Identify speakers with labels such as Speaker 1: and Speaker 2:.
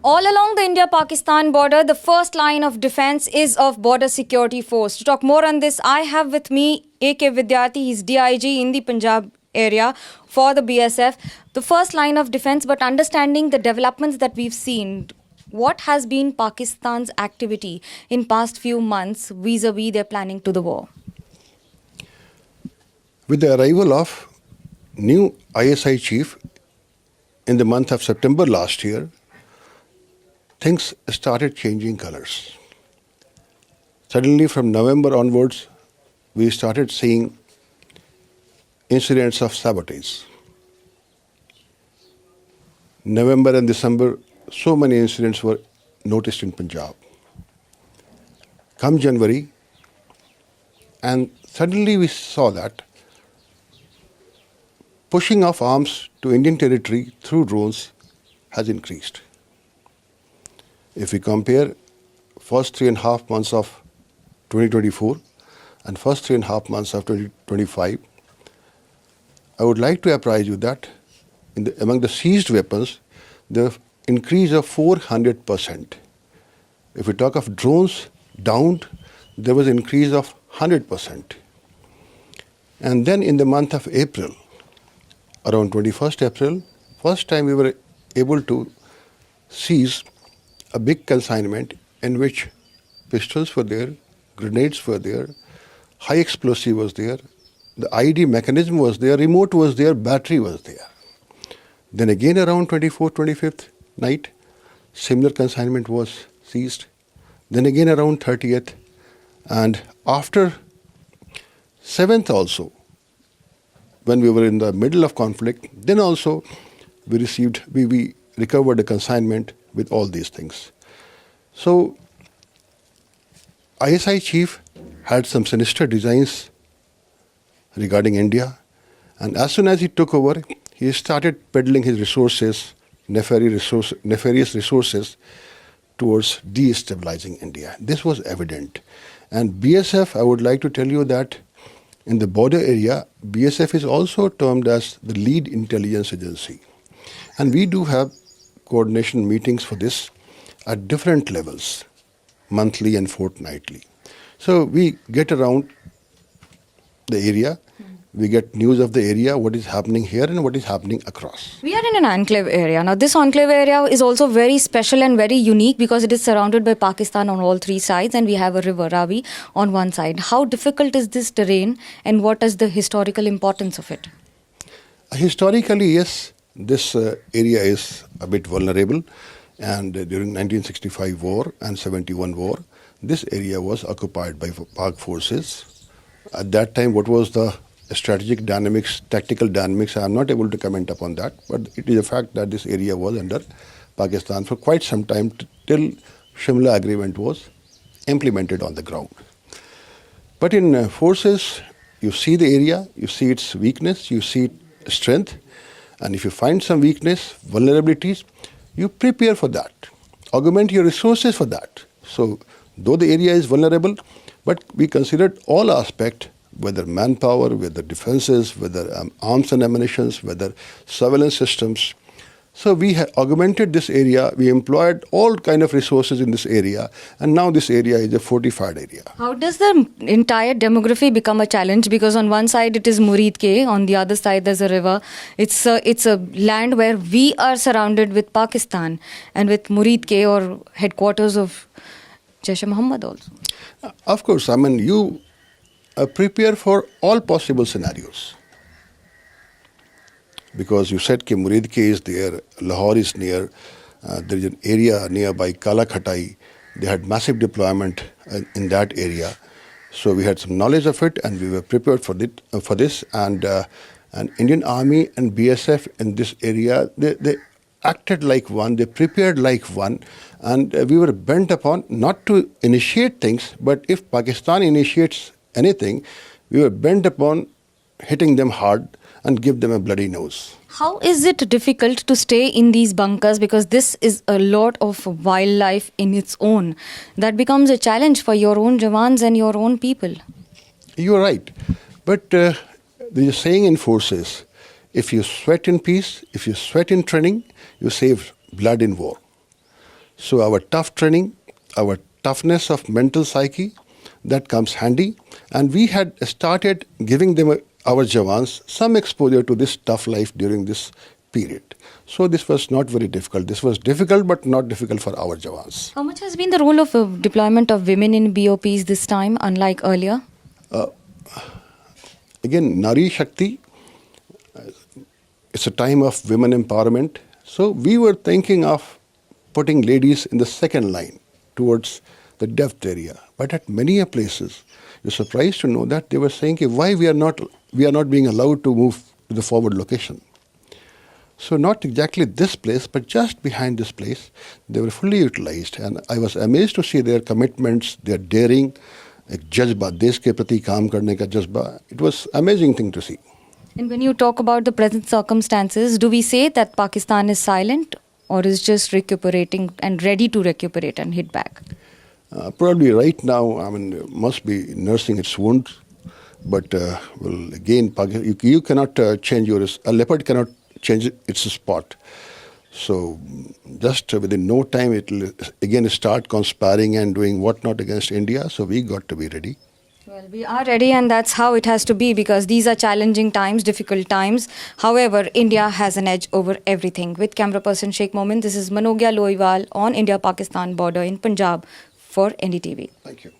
Speaker 1: All along the India-Pakistan border, the first line of defense is of Border Security Force. To talk more on this, I have with me AK Vidyarthi. He's DIG in the Punjab area for the BSF. The first line of defense, but understanding the developments that we've seen, what has been Pakistan's activity in past few months vis-a-vis their planning to the war?
Speaker 2: With the arrival of new ISI chief in the month of September last year, things started changing colors. Suddenly from November onwards, we started seeing incidents of sabotage. November and December, so many incidents were noticed in Punjab. Come January, and suddenly we saw that pushing of arms to Indian territory through drones has increased. If we compare first 3.5 months of 2024 and first 3.5 months of 2025, I would like to apprise you that among the seized weapons, the increase of 400%. If we talk of drones downed, there was an increase of 100%. And then in the month of April, around 21st April, first time we were able to seize a big consignment in which pistols were there, grenades were there, high explosive was there, the IED mechanism was there, remote was there, battery was there. Then again around 24th, 25th night, similar consignment was seized. Then again around 30th, and after 7th also, when we were in the middle of conflict, then also we recovered a consignment with all these things. So ISI chief had some sinister designs regarding India, and as soon as he took over, he started peddling his resources, nefarious resources, towards destabilizing India. This was evident. And BSF, I would like to tell you that in the border area, BSF is also termed as the lead intelligence agency. And we do have coordination meetings for this at different levels, monthly and fortnightly. So we get around the area, we get news of the area, what is happening here and what is happening across.
Speaker 1: We are in an enclave area. Now this enclave area is also very special and very unique because it is surrounded by Pakistan on all three sides, and we have a river, Ravi, on one side. How difficult is this terrain and what is the historical importance of it?
Speaker 2: Historically, yes, this area is a bit vulnerable, and during 1965 war and 71 war, this area was occupied by Pak forces. At that time, what was the strategic dynamics, tactical dynamics, I am not able to comment upon that, but it is a fact that this area was under Pakistan for quite some time till Shimla agreement was implemented on the ground. But in forces, you see the area, you see its weakness, you see its strength, and if you find some weakness, vulnerabilities, you prepare for that, augment your resources for that. So though the area is vulnerable, but we considered all aspects, whether manpower, whether defenses, whether arms and ammunition, whether surveillance systems. So we augmented this area, we employed all kind of resources in this area, and now this area is a fortified area.
Speaker 1: How does the entire demography become a challenge? Because on one side it is Murid Ke, on the other side there's a river. It's a land where we are surrounded with Pakistan and with Murid Ke, or headquarters of Jaish-e-Mohammed also.
Speaker 2: Of course, I mean, you prepare for all possible scenarios. Because you said that Murid Ke is there, Lahore is near, there is an area nearby, Kala Khatai. They had massive deployment in that area. So we had some knowledge of it and we were prepared for this. And Indian Army and BSF in this area, they acted like one, they prepared like one. And we were bent upon not to initiate things, but if Pakistan initiates anything, we were bent upon hitting them hard and give them a bloody nose.
Speaker 1: How is it difficult to stay in these bunkers? Because this is a lot of wildlife in its own. That becomes a challenge for your own Jawans and your own people.
Speaker 2: You're right. But there is a saying in forces, if you sweat in peace, if you sweat in training, you save blood in war. So our tough training, our toughness of mental psyche, that comes handy. And we had started giving them, our Jawans, some exposure to this tough life during this period. So this was not very difficult. This was difficult, but not difficult for our Jawans.
Speaker 1: How much has been the role of deployment of women in BOPs this time, unlike earlier?
Speaker 2: Again, Nari Shakti, it's a time of women empowerment. So we were thinking of putting ladies in the second line towards the depth area. But at many places, you're surprised to know that they were saying, why we are not being allowed to move to the forward location. So not exactly this place, but just behind this place, they were fully utilized. And I was amazed to see their commitments, their daring, एक जज्बा, देश के प्रति काम करने का जज्बा. It was amazing thing to see.
Speaker 1: And when you talk about the present circumstances, do we say that Pakistan is silent or is just recuperating and ready to recuperate and hit back?
Speaker 2: Probably right now, I mean, must be nursing its wounds. But well, again, you cannot change a leopard cannot change its spot. So just within no time, it will again start conspiring and doing whatnot against India. So we got to be ready.
Speaker 1: Well, we are ready, and that's how it has to be, because these are challenging times, difficult times. However, India has an edge over everything. With camera person Sheikh Momin, this is Manogya Loiwal on India-Pakistan border in Punjab for NDTV.
Speaker 2: Thank you.